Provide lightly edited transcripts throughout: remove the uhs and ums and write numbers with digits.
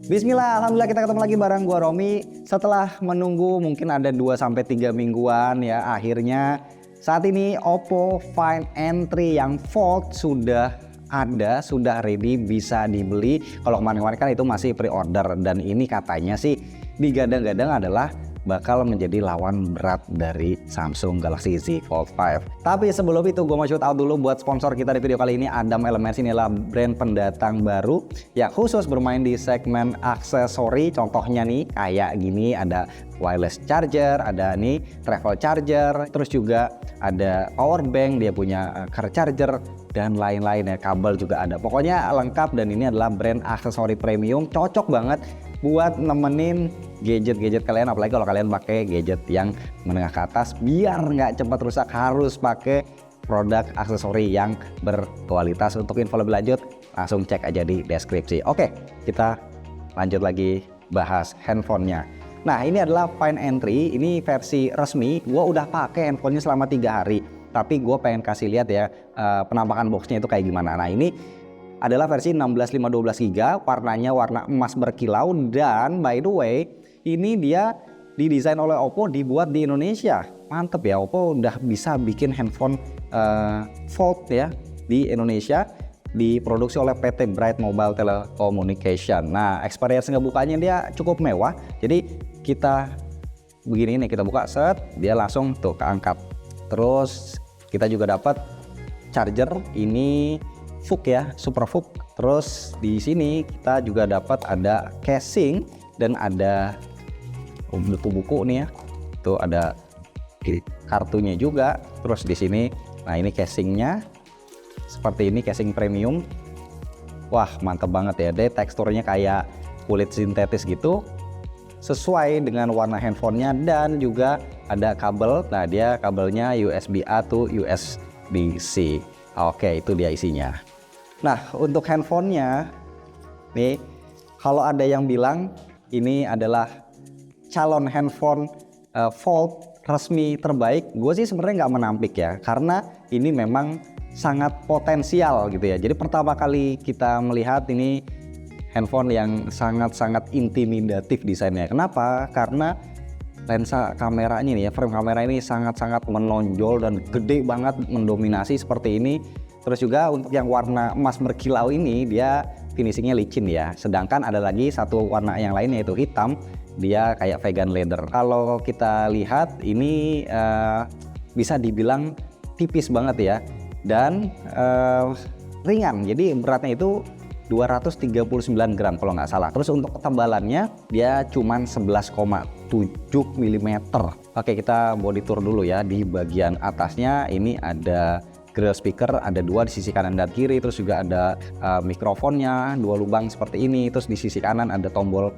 Bismillah, alhamdulillah kita ketemu lagi bareng gua Romi. Setelah menunggu mungkin ada 2-3 mingguan ya, akhirnya saat ini Oppo Find N3 yang Fold sudah ada, sudah ready, bisa dibeli. Kalau kemarin-kemarin kan itu masih pre-order dan ini katanya sih digadang-gadang adalah bakal menjadi lawan berat dari Samsung Galaxy Z Fold 5. Tapi sebelum itu gue mau shout out dulu buat sponsor kita di video kali ini. Adam Elements ini adalah brand pendatang baru yang khusus bermain di segmen aksesori. Contohnya nih kayak gini, ada wireless charger, ada nih travel charger, terus juga ada power bank, dia punya car charger dan lain-lain ya, kabel juga ada. Pokoknya lengkap dan ini adalah brand aksesori premium, cocok banget buat nemenin gadget-gadget kalian, apalagi kalau kalian pakai gadget yang menengah ke atas. Biar nggak cepat rusak harus pakai produk aksesori yang berkualitas. Untuk info lebih lanjut langsung cek aja di deskripsi. Oke, kita lanjut lagi bahas handphonenya. Nah, ini adalah Find N3, ini versi resmi. Gua udah pakai handphonenya selama 3 hari, tapi gue pengen kasih lihat ya penampakan boxnya itu kayak gimana. Nah, ini adalah versi 16/512GB, warnanya warna emas berkilau, dan by the way ini dia didesain oleh Oppo, dibuat di Indonesia. Mantep ya, Oppo udah bisa bikin handphone Fold ya di Indonesia, diproduksi oleh PT Bright Mobile Telecommunication. Nah, experience ngebukanya dia cukup mewah, jadi kita begini nih, kita buka set, dia langsung tuh keangkat. Terus kita juga dapat charger, ini Fug ya, Super Fug. Terus di sini kita juga dapat ada casing dan ada buku-buku nih ya. Tuh ada kartunya juga. Terus di sini, nah ini casingnya seperti ini, casing premium. Wah, mantep banget ya. Dia teksturnya kayak kulit sintetis gitu, sesuai dengan warna handphonenya, dan juga ada kabel. Nah, dia kabelnya USB-A to USB-C. Oke, itu dia isinya. Nah, untuk handphonenya nih, kalau ada yang bilang ini adalah calon handphone Fold resmi terbaik, gue sih sebenarnya nggak menampik ya, karena ini memang sangat potensial gitu ya. Jadi pertama kali kita melihat ini handphone yang sangat-sangat intimidatif desainnya. Kenapa? Karena lensa kameranya nih ya, frame kamera ini sangat-sangat menonjol dan gede banget, mendominasi seperti ini. Terus juga untuk yang warna emas berkilau ini dia finishingnya licin ya. Sedangkan ada lagi satu warna yang lain yaitu hitam, dia kayak vegan leather. Kalau kita lihat ini bisa dibilang tipis banget ya, dan ringan. Jadi beratnya itu 239 gram kalau nggak salah. Terus untuk ketebalannya dia cuman 11,7 mm. Oke, kita body tour dulu ya. Di bagian atasnya ini ada grill speaker, ada 2 di sisi kanan dan kiri. Terus juga ada mikrofonnya, 2 lubang seperti ini. Terus di sisi kanan ada tombol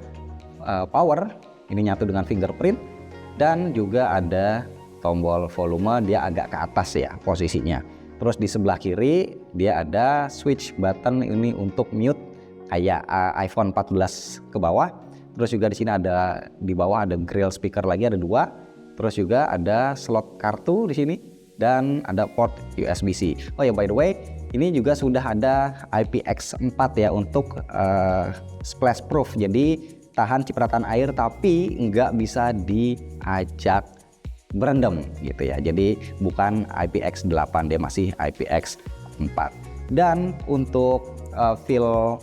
power, ini nyatu dengan fingerprint, dan juga ada tombol volume, dia agak ke atas ya posisinya. Terus di sebelah kiri dia ada switch button ini untuk mute kayak iPhone 14 ke bawah. Terus juga di sini ada, di bawah ada grill speaker lagi, ada 2. Terus juga ada slot kartu di sini dan ada port USB-C. Oh ya, by the way, ini juga sudah ada IPX4 ya untuk splash proof. Jadi tahan cipratan air tapi nggak bisa diajak berendam gitu ya. Jadi bukan IPX8, dia masih IPX4. Dan untuk feel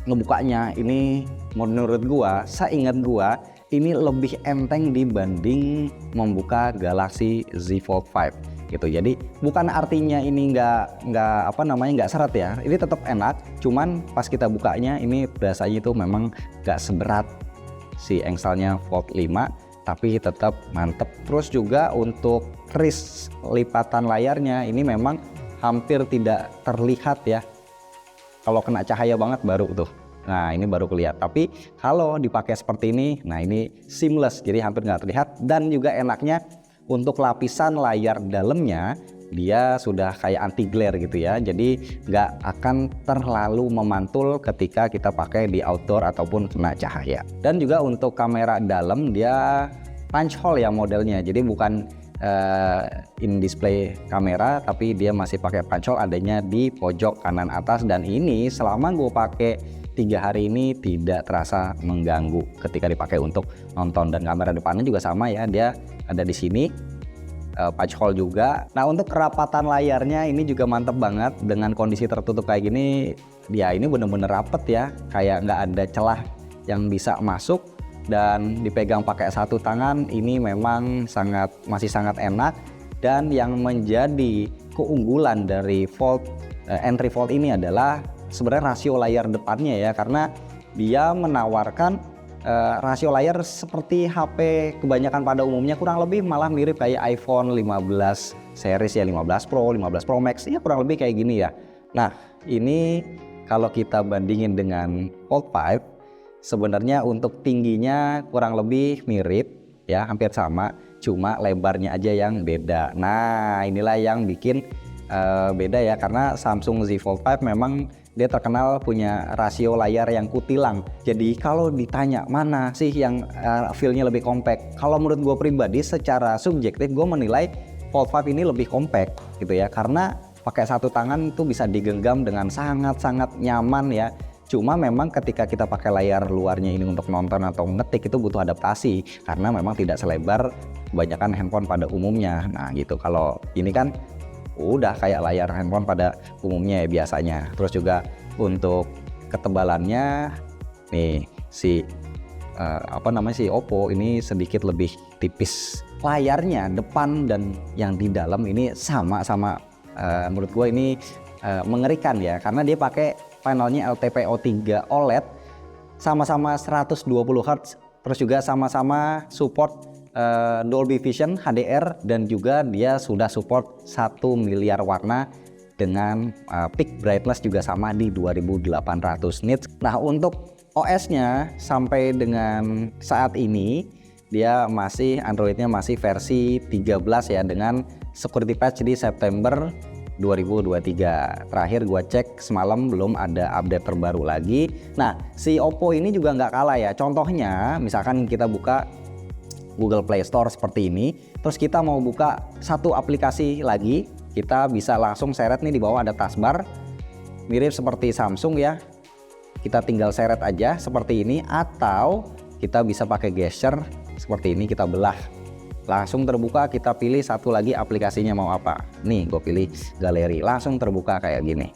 ngebukanya ini menurut gua, seingat gua ini lebih enteng dibanding membuka Galaxy Z Fold 5 gitu. Jadi bukan artinya ini nggak seret ya. Ini tetap enak, cuman pas kita bukanya ini rasanya itu memang nggak seberat si engselnya Fold 5, tapi tetap mantep. Terus juga untuk kris lipatan layarnya ini memang hampir tidak terlihat ya. Kalau kena cahaya banget baru tuh. Nah, ini baru kelihatan. Tapi kalau dipakai seperti ini, nah ini seamless, jadi hampir nggak terlihat. Dan juga enaknya untuk lapisan layar dalamnya dia sudah kayak anti glare gitu ya. Jadi nggak akan terlalu memantul ketika kita pakai di outdoor ataupun kena cahaya. Dan juga untuk kamera dalam dia punch hole ya modelnya. Jadi bukan in display kamera, tapi dia masih pakai punch hole, adanya di pojok kanan atas. Dan ini selama gue pakai 3 hari ini tidak terasa mengganggu ketika dipakai untuk nonton. Dan kamera depannya juga sama ya, dia ada di sini, punch hole juga. Nah untuk kerapatan layarnya ini juga mantep banget, dengan kondisi tertutup kayak gini ya ini bener-bener rapet ya, kayak nggak ada celah yang bisa masuk. Dan dipegang pakai satu tangan ini memang masih sangat enak. Dan yang menjadi keunggulan dari Entry Fold ini adalah sebenarnya rasio layar depannya ya, karena dia menawarkan rasio layar seperti HP kebanyakan pada umumnya, kurang lebih malah mirip kayak iPhone 15 series ya, 15 Pro, 15 Pro Max ya, kurang lebih kayak gini ya. Nah ini kalau kita bandingin dengan Fold 5, sebenarnya untuk tingginya kurang lebih mirip ya, hampir sama, cuma lebarnya aja yang beda. Nah inilah yang bikin beda ya, karena Samsung Z Fold 5 memang dia terkenal punya rasio layar yang kutilang. Jadi kalau ditanya mana sih yang feel-nya lebih compact, kalau menurut gue pribadi secara subjektif gue menilai Fold 5 ini lebih compact gitu ya, karena pakai satu tangan itu bisa digenggam dengan sangat-sangat nyaman ya. Cuma memang ketika kita pakai layar luarnya ini untuk nonton atau ngetik itu butuh adaptasi, karena memang tidak selebar kebanyakan handphone pada umumnya. Nah gitu, kalau ini kan udah kayak layar handphone pada umumnya ya biasanya. Terus juga untuk ketebalannya nih si Oppo ini sedikit lebih tipis. Layarnya depan dan yang di dalam ini sama-sama menurut gue ini mengerikan ya, karena dia pakai panelnya LTPO3 OLED, sama-sama 120 Hz, terus juga sama-sama support Dolby Vision HDR, dan juga dia sudah support 1 miliar warna dengan peak brightness juga sama di 2800 nits. Nah untuk OS-nya sampai dengan saat ini dia Android-nya masih versi 13 ya, dengan security patch di September 2023. Terakhir gua cek semalam belum ada update terbaru lagi. Nah si Oppo ini juga nggak kalah ya. Contohnya misalkan kita buka Google Play Store seperti ini, terus kita mau buka satu aplikasi lagi, kita bisa langsung seret nih, di bawah ada taskbar, mirip seperti Samsung ya, kita tinggal seret aja seperti ini, atau kita bisa pakai gesture seperti ini, kita belah langsung terbuka, kita pilih satu lagi aplikasinya mau apa. Nih gue pilih galeri, langsung terbuka kayak gini,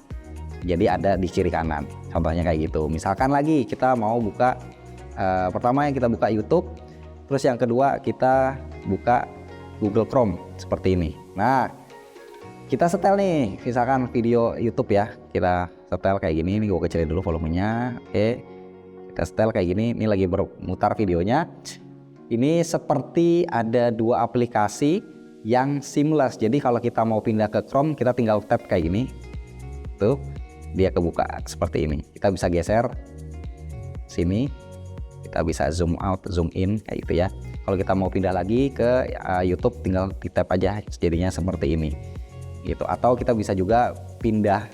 jadi ada di kiri kanan, contohnya kayak gitu. Misalkan lagi kita mau buka pertama yang kita buka YouTube, terus yang kedua kita buka Google Chrome seperti ini. Nah kita setel nih, misalkan video YouTube ya, kita setel kayak gini. Ini gue kecilin dulu volumenya. Oke, kita setel kayak gini. Ini lagi bermutar videonya. Ini seperti ada dua aplikasi yang seamless. Jadi kalau kita mau pindah ke Chrome, kita tinggal tap kayak gini, tuh dia kebuka seperti ini. Kita bisa geser sini, kita bisa zoom out, zoom in kayak gitu ya. Kalau kita mau pindah lagi ke YouTube, tinggal di tap aja, jadinya seperti ini gitu. Atau kita bisa juga pindah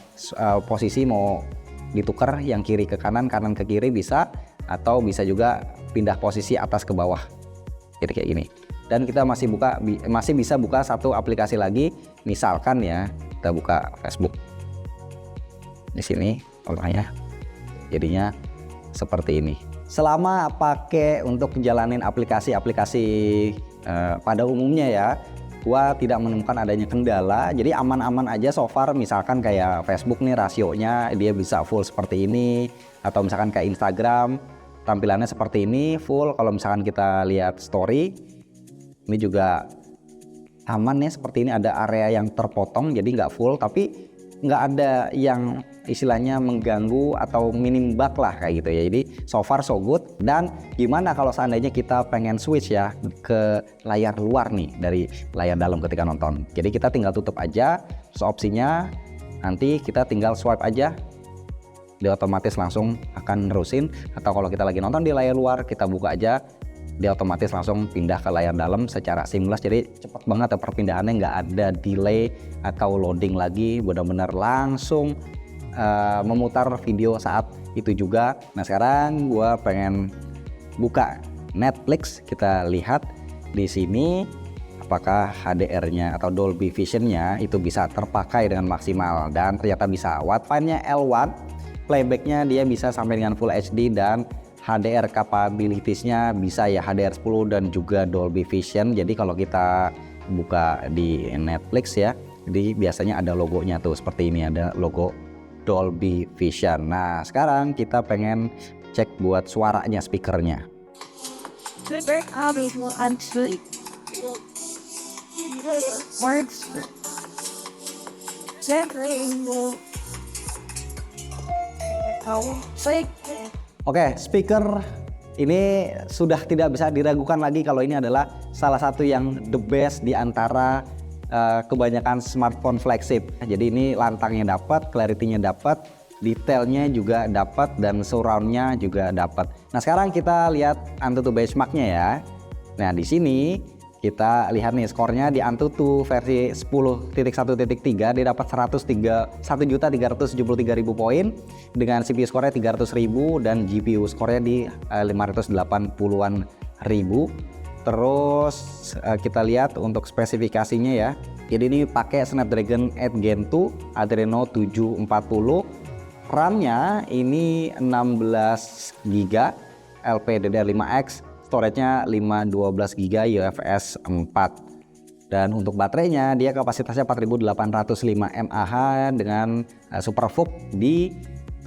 posisi, mau ditukar yang kiri ke kanan, kanan ke kiri bisa, atau bisa juga pindah posisi atas ke bawah, jadi kayak gini. Dan kita masih bisa buka satu aplikasi lagi, misalkan ya kita buka Facebook di sini contohnya, jadinya seperti ini. Selama pakai untuk jalanin aplikasi-aplikasi pada umumnya ya, gua tidak menemukan adanya kendala, jadi aman-aman aja so far. Misalkan kayak Facebook nih, rasionya dia bisa full seperti ini, atau misalkan kayak Instagram tampilannya seperti ini full. Kalau misalkan kita lihat story, ini juga aman ya, seperti ini, ada area yang terpotong jadi nggak full, tapi nggak ada yang istilahnya mengganggu atau minim bug lah kayak gitu ya. Jadi so far so good. Dan gimana kalau seandainya kita pengen switch ya ke layar luar nih dari layar dalam ketika nonton, jadi kita tinggal tutup aja. Terus opsinya nanti kita tinggal swipe aja, dia otomatis langsung akan nerusin. Atau kalau kita lagi nonton di layar luar, kita buka aja, dia otomatis langsung pindah ke layar dalam secara seamless. Jadi cepat banget ya perpindahannya, nggak ada delay atau loading lagi, benar-benar langsung memutar video saat itu juga. Nah sekarang gue pengen buka Netflix, kita lihat di sini apakah HDR-nya atau Dolby Vision-nya itu bisa terpakai dengan maksimal. Dan ternyata bisa. Wideband-nya L1 playbacknya dia bisa sampai dengan Full HD, dan HDR capabilitiesnya bisa ya HDR10 dan juga Dolby Vision. Jadi kalau kita buka di Netflix ya, jadi biasanya ada logonya tuh seperti ini, ada logo Dolby Vision. Nah sekarang kita pengen cek buat suaranya, speakernya. Oke, speaker ini sudah tidak bisa diragukan lagi kalau ini adalah salah satu yang the best di antara kebanyakan smartphone flagship. Jadi ini lantangnya dapat, clarity-nya dapat, detailnya juga dapat, dan surround-nya juga dapat. Nah sekarang kita lihat Antutu benchmark-nya ya. Nah di sini kita lihat nih skornya di Antutu versi 10.1.3 dia dapat 1.373.000 poin dengan CPU skornya 300.000 dan GPU skornya di 580-an ribu. Terus kita lihat untuk spesifikasinya ya. Jadi ini pakai Snapdragon 8 Gen 2 Adreno 740. RAM-nya ini 16 GB LPDDR5X, storage-nya 512 GB UFS 4. Dan untuk baterainya dia kapasitasnya 4805 mAh dengan super VOOC di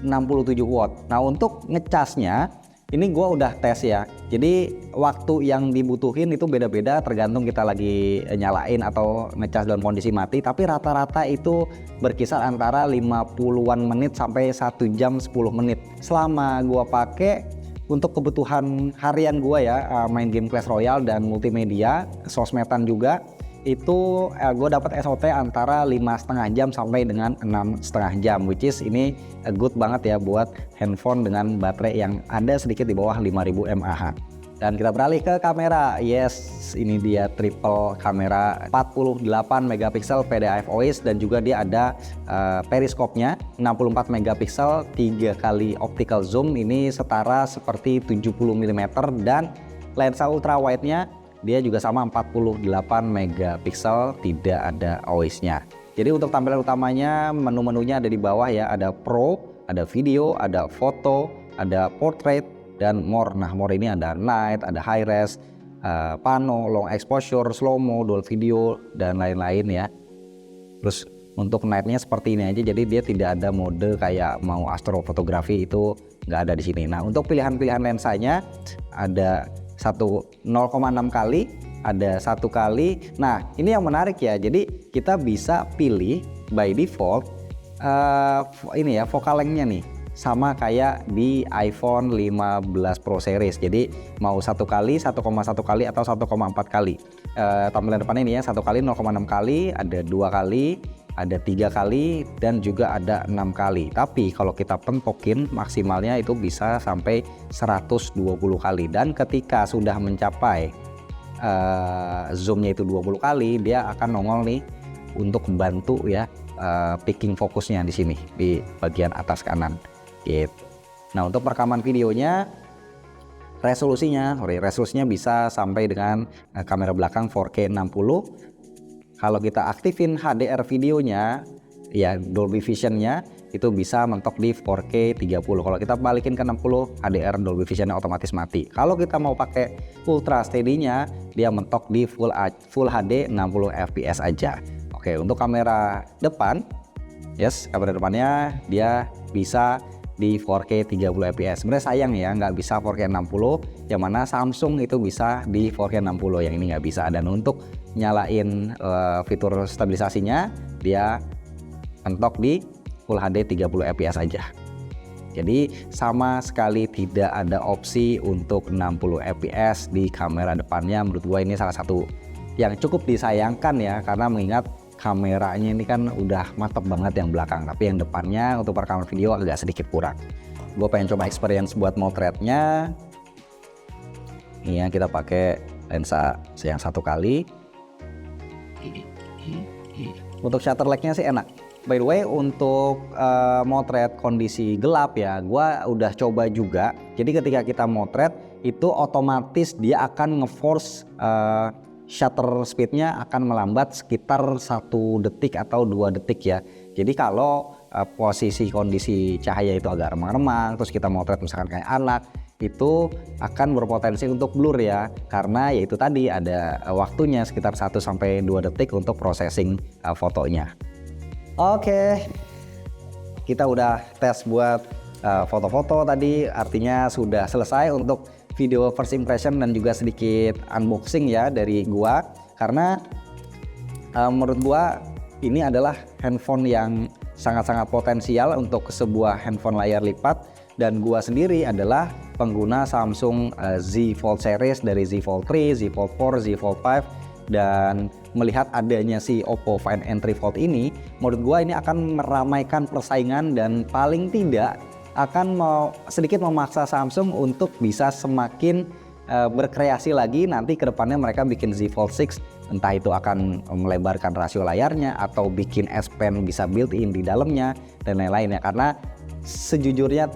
67 watt. Nah untuk ngecasnya ini gua udah tes ya. Jadi waktu yang dibutuhin itu beda-beda tergantung kita lagi nyalain atau ngecas dalam kondisi mati, tapi rata-rata itu berkisar antara 50-an menit sampai 1 jam 10 menit. Selama gua pakai untuk kebutuhan harian gua ya, main game Clash Royale dan multimedia, sosmedan juga, itu gue dapat SOT antara 5,5 jam sampai dengan 6,5 jam, which is ini good banget ya buat handphone dengan baterai yang ada sedikit di bawah 5000 mAh. Dan kita beralih ke kamera. Yes, ini dia triple kamera 48 megapiksel PDAF-OIS, dan juga dia ada periskopnya 64 megapiksel 3 kali optical zoom, ini setara seperti 70 mm, dan lensa ultra wide-nya dia juga sama 48 megapiksel, tidak ada OIS-nya. Jadi untuk tampilan utamanya menu-menunya ada di bawah ya, ada Pro, ada video, ada foto, ada portrait, dan more. Nah more ini ada night, ada high res, pano, long exposure, slow mo, dual video, dan lain-lain ya. Terus untuk night-nya seperti ini aja, jadi dia tidak ada mode kayak mau astrofotografi, itu nggak ada di sini. Nah untuk pilihan-pilihan lensanya ada 0,6 kali, ada 1 kali. Nah ini yang menarik ya, jadi kita bisa pilih by default ini ya focal length-nya nih sama kayak di iPhone 15 Pro series. Jadi mau 1 kali, 1,1 kali, atau 1,4 kali. Tampilan depannya ini ya, 1 kali, 0,6 kali, ada 2 kali, ada 3 kali, dan juga ada 6 kali. Tapi kalau kita pentokin maksimalnya itu bisa sampai 120 kali. Dan ketika sudah mencapai zoomnya itu 20 kali, dia akan nongol nih untuk membantu ya picking fokusnya di sini di bagian atas kanan gitu. Nah untuk perekaman videonya resolusinya bisa sampai dengan kamera belakang 4K 60. Kalau kita aktifin HDR videonya ya, Dolby Vision-nya itu bisa mentok di 4K 30. Kalau kita balikin ke 60, HDR Dolby Vision-nya otomatis mati. Kalau kita mau pakai Ultra Steady-nya, dia mentok di Full HD 60 fps aja. Oke, untuk kamera depan, yes, kamera depannya dia bisa di 4K 30 fps. Sebenarnya sayang ya nggak bisa 4K 60, yang mana Samsung itu bisa di 4K 60, yang ini nggak bisa. Dan untuk nyalain fitur stabilisasinya, dia mentok di Full HD 30 fps aja. Jadi sama sekali tidak ada opsi untuk 60 fps di kamera depannya. Menurut gua ini salah satu yang cukup disayangkan ya, karena mengingat kameranya ini kan udah mantep banget yang belakang, tapi yang depannya untuk perekaman video agak sedikit kurang. Gue pengen coba experience buat motretnya. Ini ya, kita pakai lensa yang 1 kali. Untuk shutter lag-nya sih enak. By the way, untuk motret kondisi gelap ya, gue udah coba juga. Jadi ketika kita motret itu otomatis dia akan nge-force shutter speednya akan melambat sekitar 1 detik atau 2 detik ya. Jadi kalau posisi kondisi cahaya itu agak remang-remang, terus kita motret misalkan kayak anak, itu akan berpotensi untuk blur ya, karena yaitu tadi ada waktunya sekitar 1-2 detik untuk processing fotonya. Oke, kita udah tes buat foto-foto tadi, artinya sudah selesai untuk video first impression dan juga sedikit unboxing ya dari gua, karena menurut gua ini adalah handphone yang sangat-sangat potensial untuk sebuah handphone layar lipat, dan gua sendiri adalah pengguna Samsung Z Fold series dari Z Fold 3, Z Fold 4, Z Fold 5, dan melihat adanya si Oppo Find N3 Fold ini, menurut gua ini akan meramaikan persaingan dan paling tidak akan sedikit memaksa Samsung untuk bisa semakin berkreasi lagi. Nanti kedepannya mereka bikin Z Fold 6, entah itu akan melebarkan rasio layarnya atau bikin S Pen bisa built-in di dalamnya dan lain-lain ya, karena sejujurnya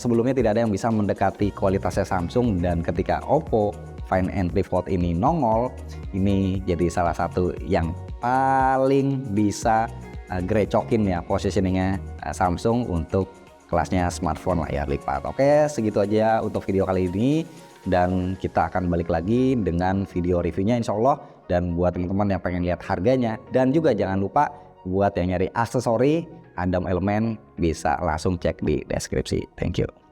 sebelumnya tidak ada yang bisa mendekati kualitasnya Samsung, dan ketika Oppo Find N3 Fold ini nongol, ini jadi salah satu yang paling bisa grecokin ya positioningnya Samsung untuk kelasnya smartphone layar lipat. Oke, segitu aja untuk video kali ini, dan kita akan balik lagi dengan video reviewnya insya Allah. Dan buat teman-teman yang pengen lihat harganya, dan juga jangan lupa buat yang nyari aksesori Adam Element bisa langsung cek di deskripsi. Thank you.